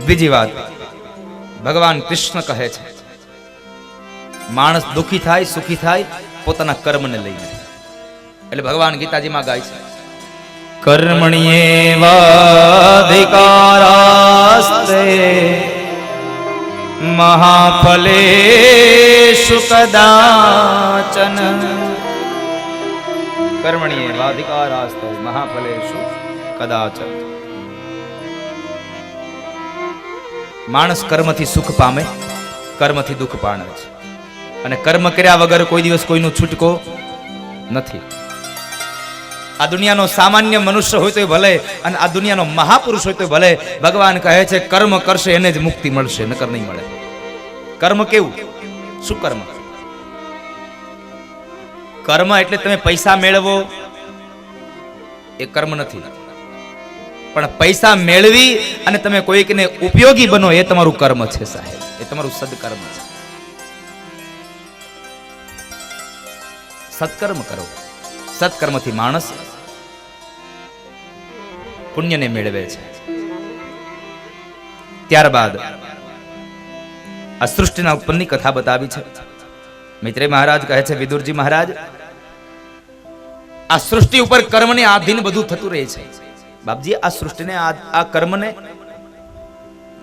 બીજી વાત ભગવાન કૃષ્ણ કહે છે, માણસ દુખી થાય સુખી થાય પોતાના કર્મને લઈને. એટલે ભગવાન ગીતાજીમાં ગાય છે, કર્મણ્યેવાધિકારાસ્તે મહાફલેષુ કદાચન. કર્મણ્યેવાધિકારાસ્તે મહાફલેષુ કદાચન. માણસ કર્મથી સુખ પામે, કર્મથી દુઃખ પામે છે. અને કર્મ કર્યા વગર કોઈ દિવસ કોઈનું છૂટકો નથી. આ દુનિયાનો સામાન્ય મનુષ્ય હોય તો ભલે, અને આ દુનિયાનો મહાપુરુષ હોય તો ભલે, ભગવાન કહે છે કર્મ કરશે એને જ મુક્તિ મળશે, નકર નહીં મળે. કર્મ કેવું? શું કર્મ? કર્મ એટલે તમે પૈસા મેળવો એ કર્મ નથી, પણ પૈસા મેળવી અને તમે કોઈકને ઉપયોગી બનો એ તમારું કર્મ છે સાહેબ, એ તમારું સદકર્મ છે. સત્કર્મ કરો. સત્કર્મથી માણસ પુણ્યને મેળવે છે. ત્યારબાદ આ સૃષ્ટિના ઉત્પન્નની કથા બતાવી છે. મૈત્રેય મહારાજ કહે છે, વિદુરજી મહારાજ, આ સૃષ્ટિ ઉપર કર્મને આધીન બધું થતું રહે છે. બાપજી, આ સૃષ્ટિને આ કર્મને,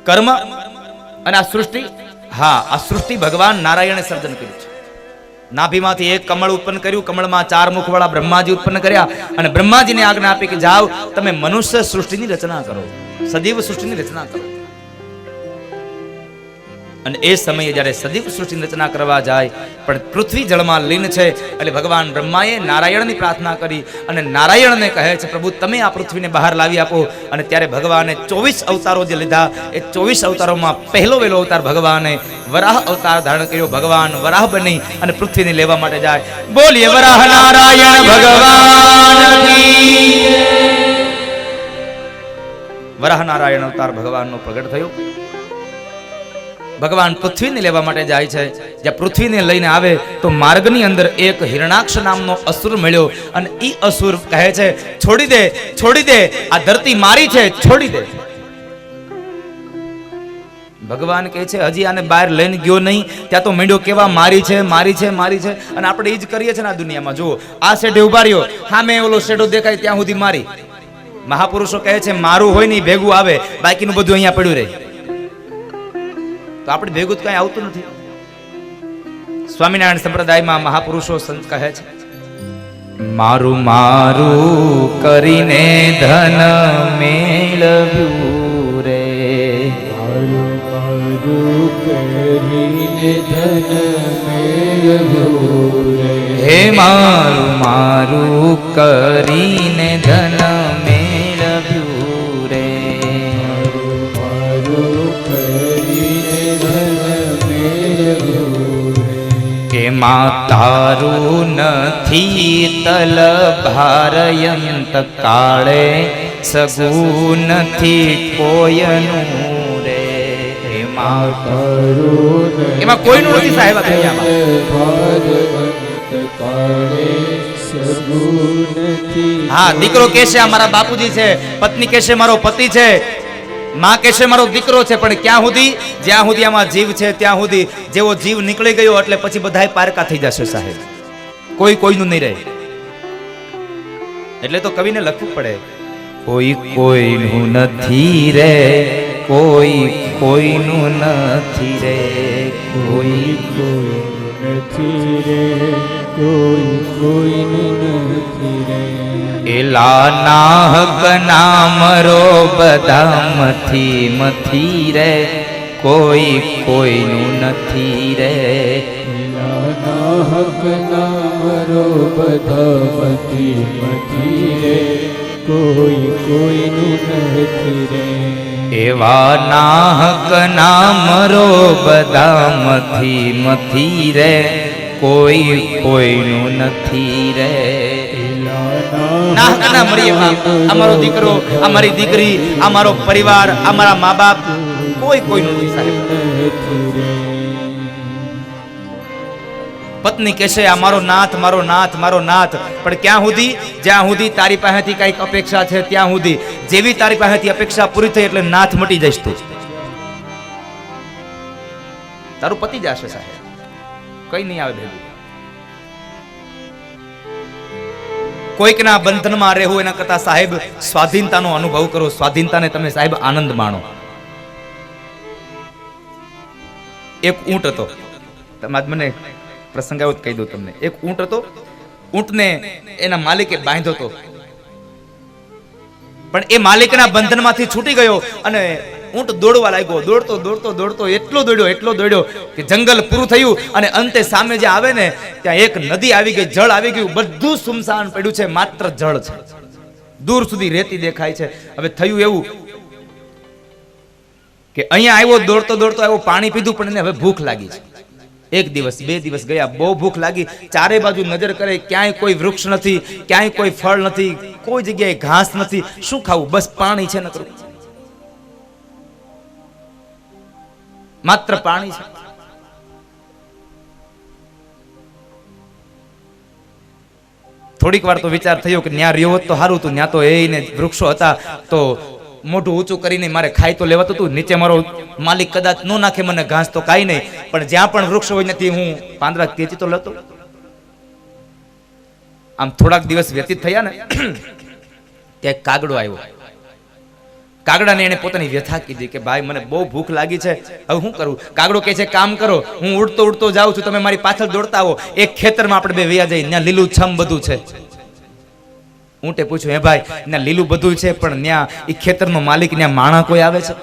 કર્મ અને આ સૃષ્ટિ, હા, આ સૃષ્ટિ ભગવાન નારાયણે સર્જન કર્યું છે. નાભીમાંથી એક કમળ ઉત્પન્ન કર્યું, કમળમાં 4 મુખવાળા બ્રહ્માજી ઉત્પન્ન કર્યા, અને બ્રહ્માજીને આજ્ઞા આપી કે જાઓ તમે મનુષ્ય સૃષ્ટિની રચના કરો, સજીવ સૃષ્ટિની રચના કરો. અને એ સમયે જ્યારે સજીવ સૃષ્ટિની રચના કરવા જાય પણ પૃથ્વી જળમાં લીન છે, એટલે ભગવાન બ્રહ્માએ નારાયણની પ્રાર્થના કરી અને નારાયણને કહે છે, પ્રભુ તમે આ પૃથ્વીને બહાર લાવી આપો. અને ત્યારે ભગવાને 24 અવતારો જે લીધા, એ 24 અવતારોમાં પહેલો વહેલો અવતાર ભગવાને વરાહ અવતાર ધારણ કર્યો. ભગવાન વરાહ બની અને પૃથ્વીને લેવા માટે જાય. બોલીએ વરાહ નારાયણ ભગવાન કી. વરાહ નારાયણ અવતાર ભગવાનનો પ્રગટ થયો. ભગવાન પૃથ્વીને લેવા માટે જાય છે. જ્યાં પૃથ્વીને લઈને આવે તો માર્ગની અંદર એક હિરણાક્ષ નામનો અસુર મળ્યો, અને ઈ અસુર કહે છે, છોડી દે, છોડી દે, આ ધરતી મારી છે, છોડી દે. ભગવાન કહે છે, હજી આને બહાર લઈને ગયો નહીં, ત્યાં તો મીંડો કેવા મારી છે, મારી છે, મારી છે. અને આપણે એ જ કરીએ છીએ ને આ દુનિયામાં. જુઓ, આ શેઢે ઉભા રહ્યો, સામે ઓલો શેઢો દેખાય ત્યાં સુધી મારી. મહાપુરુષો કહે છે, મારું હોય ને ભેગું આવે, બાકીનું બધું અહીંયા પડ્યું રહે. તો આપણે ભેગું જ કઈ આવતું નથી. સ્વામિનારાયણ સંપ્રદાયમાં મહાપુરુષો સંત કહે છે, મારું મારું કરીને ધન મેળવ્યું રે, મારું મારું કરીને ધન મેળવ્યું રે, હે મારું મારું કરીને ધન મેળવ્યું રે, મારું કરીને ધન મેળવ્યું રે. એમાં તારું નથી તલ ભારયંત કાળે, સગું નથી કોયનું રે. એમાં તારું એમાં કોઈનું નથી સાહેબ આ દુનિયામાં. ભારવંત કાળે સગું નથી. હા, દીકરો કહેશે આ મારા બાપુજી છે, પત્ની કહેશે મારો પતિ છે, માં કહેશે મારો દીકરો છે, પણ ક્યાં સુધી? જ્યાં સુધી આમાં જીવ છે ત્યાં સુધી. જેવો જીવ નીકળી ગયો એટલે પછી બધાય પારકા થઈ જશે સાહેબ, કોઈ કોઈનું નહીં રહે. એટલે તો કવિને લખવું પડે, કોઈ કોઈનું નથી રે, કોઈ કોઈનું નથી રે, કોઈ કોઈ નથી રે, કોઈ કોઈનું નથી રે. એલા નાહક નામરો બધા મથી મથી રે, કોઈ કોઈનું નથી રે. નાહક નામરો બધા મથી મથી રે, કોઈ કોઈનું નથી રે. એવા નાહક નામરો બધા મથી મથી રે, કોઈ કોઈનું નથી રે. નાહક ના મરીએ બાપ, અમારો દીકરો, અમારી દીકરી, અમારો પરિવાર, અમારા મા બાપ, કોઈ કોઈનું નથી સાહેબ. પત્ની કહેશે આ મારો નાથ, મારો નાથ, મારો નાથ, પણ ક્યાં સુધી? જ્યાં સુધી તારી પાસેથી કઈક અપેક્ષા છે ત્યાં સુધી. જેવી તારી પાસેથી અપેક્ષા પૂરી થઈ એટલે નાથ મટી જઈશ તું. તારું પતિ જશે સાહેબ, કઈ નહીં આવે ભેગું. કોઈકના બંધનમાં રહેવું એના કરતા સાહેબ સ્વાધીનતાનો અનુભવ કરો. સ્વાધીનતાને તમે સાહેબ આનંદ માણો. એક ઊંટ હતો, તમે મને પ્રસંગ આવ્યો કહી દઉં તમને. એક ઊંટ હતો, ઊંટને એના માલિકે બાંધ્યો હતો, પણ એ માલિકના બંધનમાંથી છૂટી ગયો અને ઊંટ દોડવા લાગ્યો. દોડતો દોડતો દોડતો એટલો દોડ્યો કે જંગલ પૂરું થયું અને અંતે સામે જે આવે ને ત્યાં એક નદી આવી ગઈ, જળ આવી ગયું. બધું સુમસાન પડ્યું છે, માત્ર જળ છે, દૂર સુધી રેતી દેખાય છે. હવે થયું એવું કે અહીંયા આવ્યો, દોડતો દોડતો આવ્યો, પાણી પીધું, પણ એને હવે ભૂખ લાગી છે. એક દિવસ, બે દિવસ ગયા, બહુ ભૂખ લાગી. ચારે બાજુ નજર કરે, ક્યાંય કોઈ વૃક્ષ નથી, ક્યાંય કોઈ ફળ નથી, કોઈ જગ્યાએ ઘાસ નથી. શું ખાવું? બસ પાણી છે, નકરું માત્ર પાણી છે. થોડીક વાર તો વિચાર થયો કે ન્યા રહ્યો હોત તો સારું હતું, ન્યા તો એને વૃક્ષો હતા તો મોઢું ઊંચું કરીને મારે ખાઈ તો લેવાતું હતું. નીચે મારો માલિક કદાચ ન નાખે મને ઘાસ તો કાંઈ નહીં, પણ જ્યાં પણ વૃક્ષ હોય નથી હું પાંદડા તેજી તો લેતો. આમ થોડાક દિવસ વ્યતીત થયા ને ત્યાં કાગડો આવ્યો. કાગડાને એને પોતાની વ્યથા કીધી કે ભાઈ મને બહુ ભૂખ લાગી છે, હવે શું કરું? કાગડો કહે છે કામ કરો, હું ઉડતો ઉડતો જાઉં છું, તમે મારી પાછળ દોડતા આવો, એક ખેતરમાં આપણે બે વયા જઈએ, ત્યાં લીલું છમ બધું છે. ઊંટે પૂછ્યું, હે ભાઈ ત્યાં લીલું બધું છે, પણ ત્યાં એ ખેતરનો માલિક, ત્યાં માણસ કોઈ આવે છે?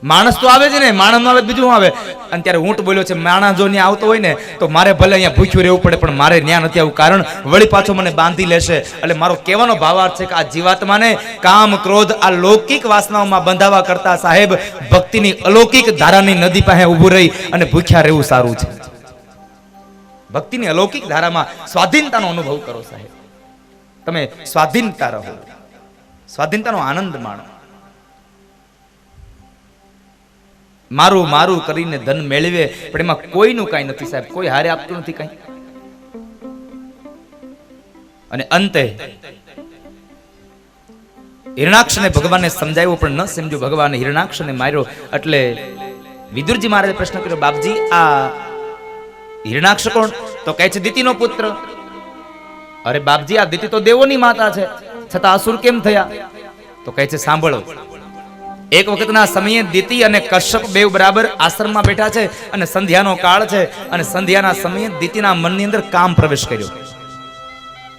માણસ તો આવે છે ને, માણસ આવે બીજું શું આવે? અને ત્યારે ઊંટ બોલ્યો છે, માણસ જો ત્યાં આવતો હોય ને તો મારે ભલે અહીંયા ભૂખ્યું રહેવું પડે, પણ મારે ત્યાં નથી આવું, કારણ વળી પાછો મને બાંધી લેશે. એટલે મારો કહેવાનો ભાવાર્થ છે કે આ જીવાત્માને કામ, ક્રોધ, આ લૌકિક વાસનાઓમાં બંધાવા કરતા સાહેબ ભક્તિની અલૌકિક ધારાની નદી પાસે ઊભું રહી અને ભૂખ્યા રહેવું સારું છે. ભક્તિની અલૌકિક ધારામાં સ્વાધીનતાનો અનુભવ કરો સાહેબ. તમે સ્વાધીનતા રહો, સ્વાધીનતાનો આનંદ માણો. મારું મારું કરીને ધન મેળવે, પણ એમાં કોઈનું કાંઈ નથી સાહેબ, કોઈ હારે આપતું નથી કાંઈ. અને અંતે હિરણાક્ષને ભગવાનને સમજાવ્યો પણ ન સમજ્યો. ભગવાને હિરણાક્ષને માર્યો. એટલે વિદુરજી મહારાજે પ્રશ્ન કર્યો, બાપજી આ હિરણાક્ષ કોણ? તો કહે છે દિતિનો પુત્ર. અરે બાપજી આ દિતિ તો દેવોની માતા છે, છતાં અસુર કેમ થયા? તો કહે છે સાંભળો, એક વખતના સમયે દિતિ અને કશ્યપ બેવ બરાબર આશ્રમમાં બેઠા છે અને સંધ્યાનો કાળ છે, અને સંધ્યાના સમયે દિતિના મનની અંદર કામ પ્રવેશ કર્યો.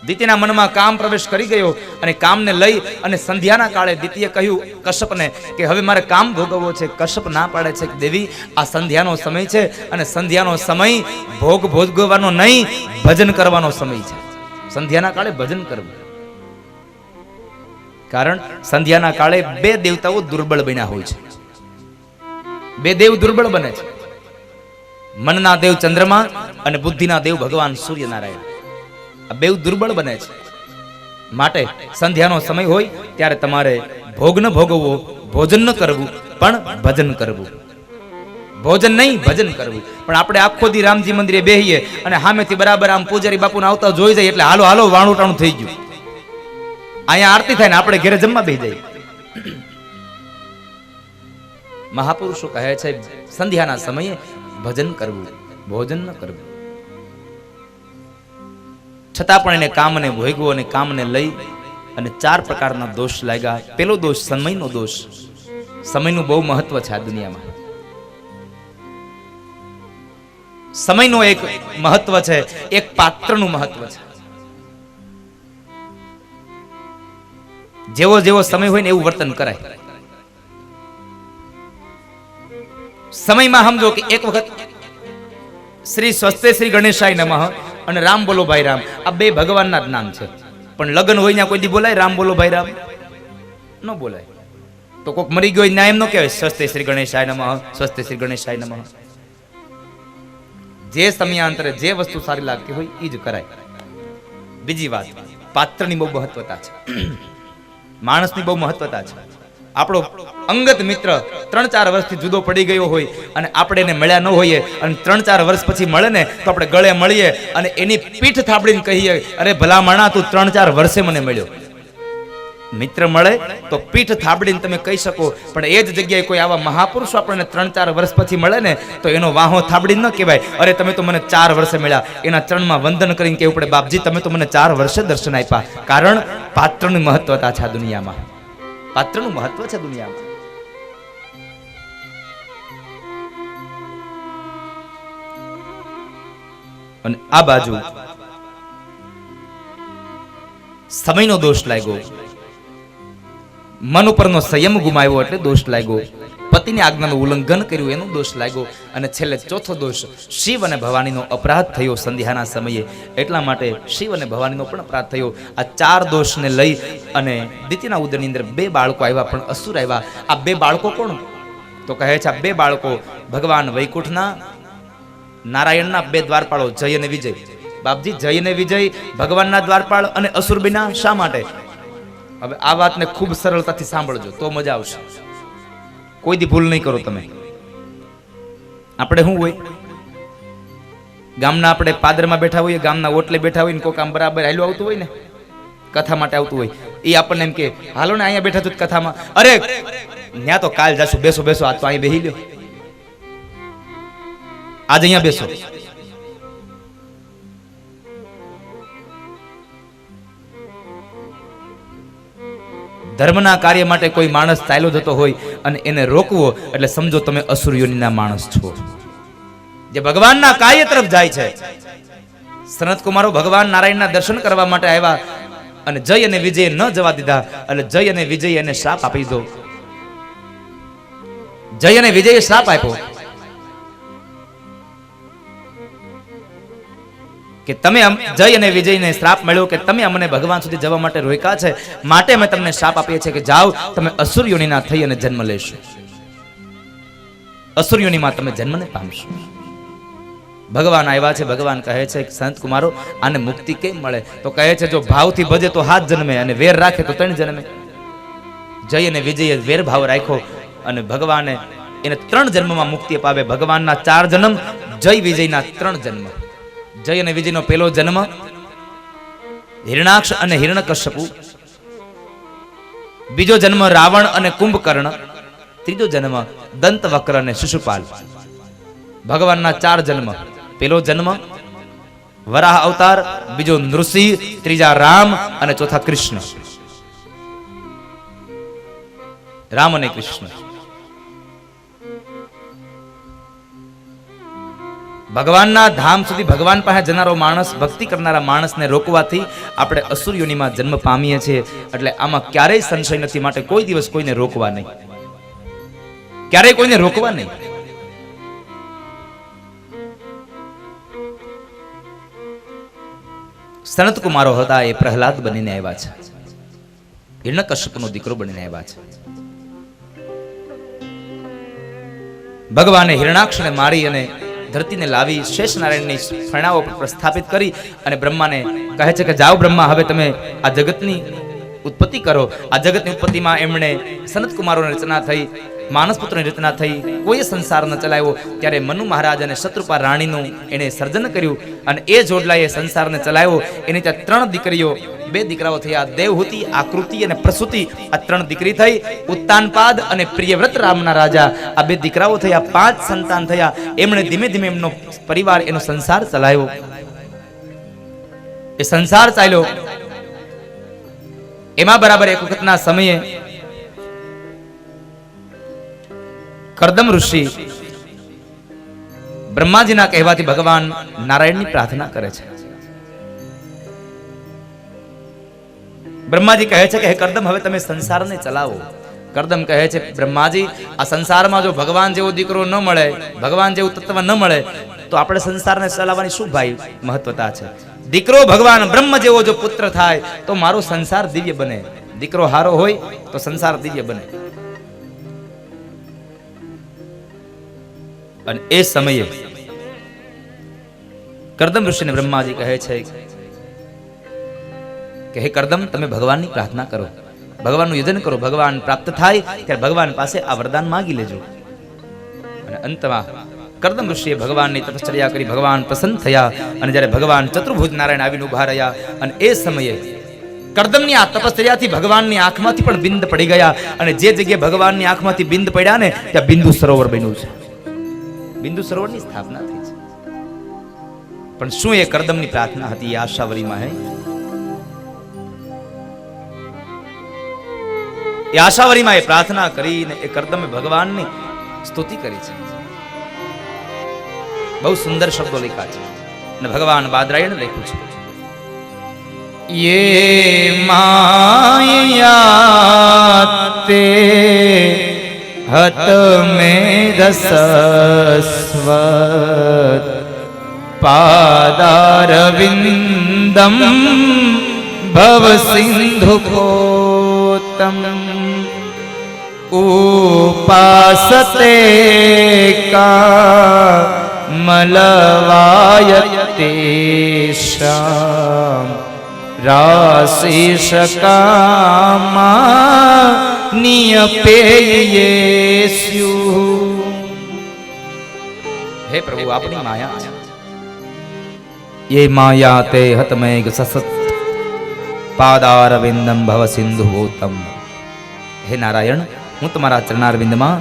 દિતિના મનમાં કામ પ્રવેશ કરી ગયો અને કામને લઈ અને સંધ્યાના કાળે દિતિએ કહ્યું કશ્યપને કે હવે મારે કામ ભોગવવો છે. કશ્યપ ના પાડે છે કે દેવી આ સંધ્યાનો સમય છે અને સંધ્યાનો સમય ભોગ ભોગવવાનો નહીં, ભજન કરવાનો સમય છે. સંધ્યાના કાળે ભજન કરવું, કારણ સંધ્યાના કાળે બે દેવતાઓ દુર્બળ બન્યા હોય છે. બે દેવ દુર્બળ બને છે, મનના દેવ ચંદ્રમા અને બુદ્ધિના દેવ ભગવાન સૂર્યનારાયણ. આ બે દુર્બળ બને છે. માટે સંધ્યાનો સમય હોય ત્યારે તમારે ભોગ ન ભોગવવો, ભોજન ન કરવું, પણ ભજન કરવું. ભોજન નહીં, ભજન કરવું. પણ આપણે આખો દી રામજી મંદિરે બેહીએ અને સામેથી બરાબર આમ પૂજારી બાપુને આવતા જોઈ જાય એટલે હાલો હાલો વાણુટાણું થઈ ગયું. અહીંયા આરતી થાય ને આપણે ઘરે જમવા બેસી જઈએ. મહાપુરુષો કહે છે સંધ્યાના સમયે ભજન કરવું, ભોજન ન કરવું. છતાં પણ એને કામને ભોગવો અને કામને લઈ અને 4 પ્રકારના દોષ લાગ્યા. પેલો દોષ સમયનો દોષ. સમયનું બહુ મહત્વ છે આ દુનિયામાં. સમયનો એક મહત્વ છે, એક પાત્રનું મહત્વ છે. જેવો જેવો સમય હોય ને એવું વર્તન કરાય. સમયમાં સમજો કે એક વખત શ્રી સ્વસ્તે શ્રી ગણેશાય નમઃ અને રામ બોલો ભાઈ રામ, આ બે ભગવાનના જ નામ છે. પણ લગ્ન હોય ને કોઈ દી બોલાય રામ બોલો ભાઈ રામ? ન બોલાય. તો કોઈક મરી ગયો ના એમ ન કહેવાય સ્વસ્તે શ્રી ગણેશાય નમઃ, સ્વસ્તે શ્રી ગણેશાય નમઃ. જે સમયાંતરે જે વસ્તુ સારી લાગતી હોય એ જ કરાય. બીજી વાત, પાત્રની બહુ મહત્વતા છે, માણસની બહુ મહત્વતા છે. આપણો અંગત મિત્ર 3-4 વર્ષથી જુદો પડી ગયો હોય અને આપણે એને મળ્યા ન હોઈએ અને 3-4 વર્ષ પછી મળે ને તો આપણે ગળે મળીએ અને એની પીઠ થાબડીને કહીએ, અરે ભલા માણા તું 3-4 વર્ષે મને મળ્યો. મિત્ર મળે તો પીઠ થાબડીને તમે કહી શકો, પણ એ જ જગ્યાએ કોઈ આવા મહાપુરુષો આપણને 3-4 વર્ષ પછી મળે ને તો એનો વાહો થાબડી ન કહેવાય. અરે તમે તો મને 4 વર્ષે મળ્યા, એના ચરણમાં વંદન કરીને કહેવું પડે, બાપજી તમે તો મને 4 વર્ષે દર્શન આપ્યા. કારણ પાત્રનું મહત્વતા છે આ દુનિયામાં, પાત્રનું મહત્વ છે દુનિયામાં. અને આ બાજુ સમયનો દોષ લાગ્યો, મન ઉપરનો સંયમ ગુમાવ્યો એટલે દોષ લાગ્યો, પતિની આજ્ઞાનું ઉલ્લંઘન કર્યું એનો દોષ લાગ્યો, અને છેલ્લે ચોથો દોષ શિવ અને ભવાનીનો અપરાધ થયો સંધ્યાના સમયે. એટલા માટે શિવ અને ભવાનીનો પણ અપરાધ થયો. આ 4 દોષને લઈ અને દિતિના ઉદરની અંદર 2 બાળકો આવ્યા, પણ અસુર આવ્યા. આ 2 બાળકો કોણ? તો કહે છે આ 2 બાળકો ભગવાન વૈકુંઠના નારાયણના 2 દ્વારપાળો જય અને વિજય. બાપજી જય અને વિજય ભગવાનના દ્વારપાળ અને અસુર બિના શા માટે? હવે આ વાતને ખૂબ સરળતાથી સાંભળજો તો મજા આવશે, કોઈ દી ભૂલ નહીં કરો તમે. આપણે શું હોય, ગામના આપણે પાદરમાં બેઠા હોઈએ, ગામના ઓટલે બેઠા હોય ને કોઈ કામ બરાબર હાલ્યું આવતું હોય ને, કથા માટે આવતું હોય, એ આપણને એમ કે હાલો ને અહીંયા બેઠા છું કથામાં, અરે ત્યાં તો કાલ જાશું, બેસો બેસો, આજ તો અહીં બેહી લ્યો, આજ અહીંયા બેસો. ધર્મના કાર્ય માટે કોઈ માણસ ચાલ્યો જતો હોય અને એને રોકવો એટલે સમજો તમે અસુર યોનિના માણસ છો, જે ભગવાનના કાર્ય તરફ જાય છે. સનત કુમારો ભગવાન નારાયણના દર્શન કરવા માટે આવ્યા અને જય અને વિજય ન જવા દીધા, એટલે જય અને વિજય એને શ્રાપ આપી દીધો. જય અને વિજયે શ્રાપ આપ્યો કે તમે જય અને વિજયને શ્રાપ મળ્યો કે તમે અમને ભગવાન સુધી જવા માટે રોક્યા છે, માટે અમે તમને શ્રાપ આપીએ છીએ કે જાઓ તમે અસુર યોનિના થઈ અને જન્મ લેશો, અસુર યોનિમાં તમે જન્મને પામશો. ભગવાન આવ્યા છે, ભગવાન કહે છે સંત કુમારો આને મુક્તિ કેમ મળે? તો કહે છે જો ભાવથી ભજે તો 7 જન્મે અને વેર રાખે તો 3 જન્મે. જય અને વિજયે વેર ભાવ રાખ્યો અને ભગવાને એને 3 જન્મમાં મુક્તિ અપાવે. ભગવાનના 4 જન્મ, જય વિજયના 3 જન્મ. જય અને વિજયનો પહેલો જન્મ હિરણાક્ષ અને હિરણ્યકશ્યપુ, બીજો જન્મ રાવણ અને કુંભકર્ણ, ત્રીજો જન્મ દંતવક્ર અને શિશુપાલ. ભગવાનના 4 જન્મ, પહેલો જન્મ વરાહ અવતાર, બીજો નૃસિંહ, ત્રીજા રામ અને ચોથા કૃષ્ણ. રામ અને કૃષ્ણ. ભગવાનના ધામ સુધી ભગવાન પાસે જનારો માણસ, ભક્તિ કરનારા માણસને રોકવાથી આપણે અસુર યોનિમાં જન્મ પામીએ છીએ. એટલે આમાં ક્યારેય સંશય નથી, માટે કોઈ દિવસ કોઈને રોકવા નહીં, ક્યારેય કોઈને રોકવા નહીં. સનત કુમારો હતા એ પ્રહલાદ બનીને આવ્યા છે, હિરણ્યકશ્યપનો દીકરો બનીને આવ્યા છે. ભગવાને હિરણાક્ષને મારી અને ધરતીને લાવી શેષ નારાયણની ફણાઓ પર પ્રસ્થાપિત કરી અને બ્રહ્માને કહે છે કે જાઓ બ્રહ્મા, હવે તમે આ જગતની ઉત્પત્તિ કરો. આ જગતની ઉત્પત્તિમાં એમણે સનત કુમારોની રચના થઈ, માનસપુત્રની રચના થઈ, કોઈ સંસાર ન ચલાવ્યો. ત્યારે મનુ મહારાજ અને શત્રુપા રાણીનું એણે સર્જન કર્યું અને એ જોડલાએ સંસારને ચલાવ્યો. એની ત્યાં 3 દીકરીઓ, 2 દીકરાઓ થયા, દેવહૂતિ, આકૃતિ અને પ્રસૂતિ. આ 3 દીકરી થઈ. ઉત્તાનપાદ અને પ્રિયવ્રત રામના રાજા, આ 2 દીકરાઓ થયા. 5 સંતાન થયા. એમણે ધીમે ધીમે એમનો પરિવાર, એનો સંસાર ચલાવ્યો. એ સંસાર ચાલ્યો. એમાં બરાબર એક વખતના સમયે કરદમ ઋષિ બ્રહ્માજીના કહેવાથી ભગવાન નારાયણની પ્રાર્થના કરે છે. બ્રહ્માજી કહે છે કે હે કરદમ, હવે તમે સંસારને ચલાવો. કરદમ કહે છે બ્રહ્માજી, આ સંસારમાં જો ભગવાન જેવો દીકરો ન મળે, ભગવાન જેવું તત્વ ન મળે તો આપણે સંસારને ચલાવવાની શું ભાઈ મહત્વતા છે? દીકરો ભગવાન બ્રહ્મ જેવો જો પુત્ર થાય તો મારો સંસાર દિવ્ય બને. દીકરો હારો હોય તો સંસાર દિવ્ય બને. અને એ સમયે કરદમ ઋષિને બ્રહ્માજી કહે છે કે હે કરદમ, તમે ભગવાનની પ્રાર્થના કરો, ભગવાનનું યજન કરો. ભગવાન પ્રાપ્ત થાય ત્યારે ભગવાન પાસે આ વરદાન માંગી લેજો. અને અંતમાં કરદમ ઋષિએ ભગવાનની તપશ્ચર્યા કરી, ભગવાન પ્રસન્ન થયા. અને જ્યારે ભગવાન ચતુર્ભુજ નારાયણ આવીને ઉભા રહ્યા અને એ સમયે કરદમની આ તપસ્યાથી ભગવાનની આંખમાંથી પણ બિંદ પડી ગયા અને જે જગ્યાએ ભગવાનની આંખમાંથી બિંદ પડ્યા ને ત્યાં બિંદુ સરોવર બન્યું છે. બિંદુ સરોવરની સ્થાપના થઈ છે. પણ શું એ કરદમની પ્રાર્થના હતી? આશાવરીમાં એ આશાવરીમાં એ પ્રાર્થના કરીને એ કરદમે ભગવાનની સ્તુતિ કરી છે. બહુ સુંદર શબ્દો લખ્યા છે અને ભગવાન બાદરાયણ લખ્યું છે. ये मायाते हत में रसस्वत पादारविंदम भव सिंधु कोतम उपासते का मलवायते श्याम राशिषकामा નિયપેયેસ્યુ. હે પ્રભુ, આપણી માયા છે. યે માયા તે હતમેઘ સસત પાદારવિંદમ ભવ સિંધુભૂતમ. હે નારાયણ, હું તમારા ચરણારવિંદમાં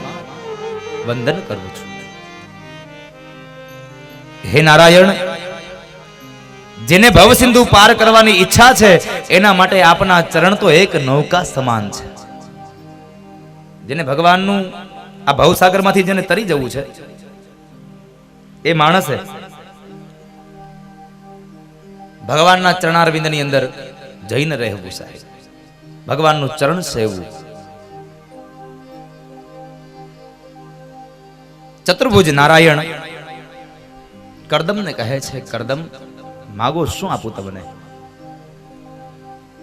વંદન કરું છું. હે નારાયણ, જેને ભવસિંધુ પાર કરવાની ઈચ્છા છે એના માટે આપના ચરણ તો એક નૌકા સમાન છે. જેને ભગવાનનું આ ભવસાગરમાંથી જેને તરી જવું છે એ માણસે ભગવાનના ચરણારવિંદની અંદર જઈને રહેવું સાહેબ, ભગવાનનું ચરણ સેવવું. ચતુર્ભુજ નારાયણ કરદમને કહે છે, કરદમ માગો, શું આપું તમને?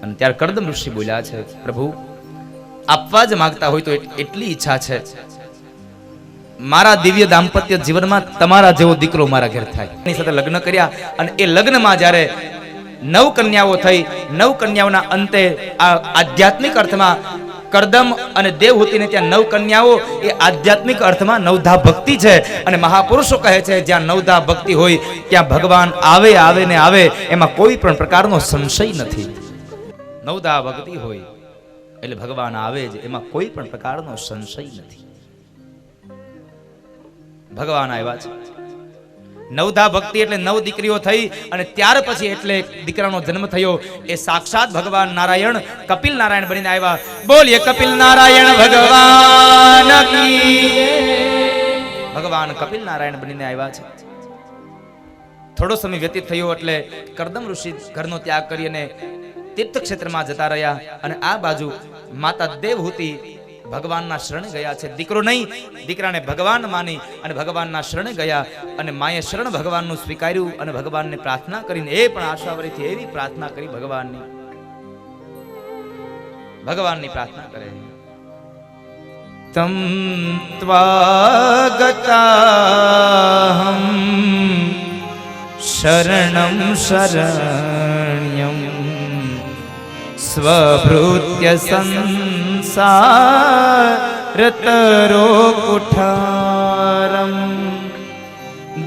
અને ત્યારે કરદમ ઋષિ બોલ્યા છે, પ્રભુ આપવા જ માંગતા હોય તો એટલી ઈચ્છા છે, મારા દિવ્ય દાંપત્ય જીવનમાં તમારા જેવો દીકરો મારા ઘેર થાય. એની સાથે લગ્ન કર્યા અને એ લગ્નમાં જ્યારે 9 કન્યાઓ થઈ, 9 કન્યાઓના અંતે આ આધ્યાત્મિક અર્થમાં કરદમ અને દેવહૂતિને ત્યાં 9 કન્યાઓ એ આધ્યાત્મિક અર્થમાં નવધા ભક્તિ છે. અને મહાપુરુષો કહે છે જ્યાં નવધા ભક્તિ હોય ત્યાં ભગવાન આવે આવે ને આવે, એમાં કોઈ પણ પ્રકારનો સંશય નથી. નવધા ભક્તિ હોય એટલે ભગવાન આવે જ, એમાં કોઈ પણ પ્રકારનો સંશય નથી. ભગવાન આવ્યા છે. નવધા ભક્તિ એટલે 9 દીકરીઓ થઈ અને ત્યાર પછી એટલે દીકરાનો જન્મ થયો. એ સાક્ષાત ભગવાન નારાયણ કપિલ નારાયણ બનીને આવ્યા. બોલીએ કપિલ નારાયણ ભગવાન કી. ભગવાન કપિલ નારાયણ બનીને આવ્યા છે. થોડો સમય વ્યતીત થયો એટલે કરદમ ઋષિ ઘરનો ત્યાગ કરીને તીર્થ ક્ષેત્રમાં જતા રહ્યા અને આ બાજુ માતા દેવહૂતિ ભગવાનના શરણે ગયા છે. દીકરો નહીં, દીકરાને ભગવાન માની અને ભગવાનના શરણે ગયા અને માએ શરણ ભગવાનનું સ્વીકાર્યું અને ભગવાનને પ્રાર્થના કરીને એ પણ આશાવરીથી એવી પ્રાર્થના કરી ભગવાનની પ્રાર્થના કરે, તમ ત્વાગતાહમ શરણમ શરણ્યમ સ્વભૃત્ય સંસારતરો કુઠારમ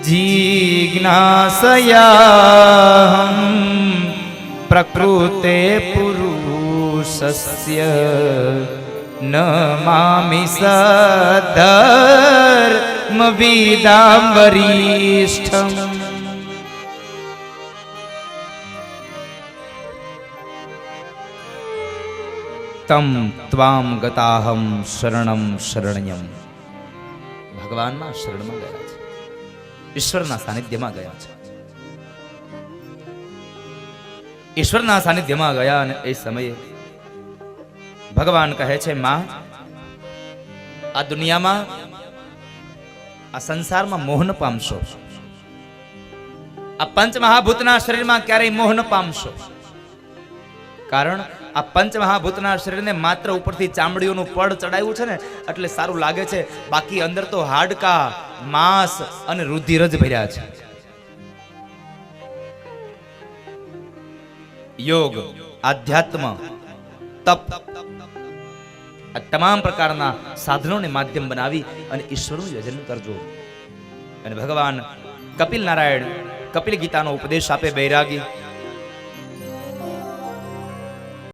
જિજ્ઞાસયાહં પ્રકૃતે પુરુષસ્ય ન મામિ સધર્મવિદાં વરિષ્ઠમ. તમ ત્વામ ગતાહમ શરણમ શરણ્યમ. ભગવાનના શરણમાં ગયા છે, ઈશ્વરના સાનિધ્યમાં ગયા છે. ઈશ્વરના સાનિધ્યમાં ગયા અને એ સમયે ભગવાન કહે છે, માં આ દુનિયામાં આ સંસારમાં મોહ ન પામશો. આ પંચમહાભૂતના શરીરમાં ક્યારેય મોહ ન પામશો. કારણ આ પંચમહાભૂતના શરીરને માત્ર ઉપરથી ચામડીઓનું પડ ચડાવ્યું છે ને એટલે સારું લાગે છે, બાકી અંદર તો હાડકા, માંસ અને રુધિર જ ભર્યા છે. યોગ, આધ્યાત્મ, તપ, આ તમામ પ્રકારના સાધનોને માધ્યમ બનાવી અને ઈશ્વરનું યજન કરજો. અને ભગવાન કપિલ નારાયણ કપિલ ગીતાનો ઉપદેશ આપે, બૈરાગી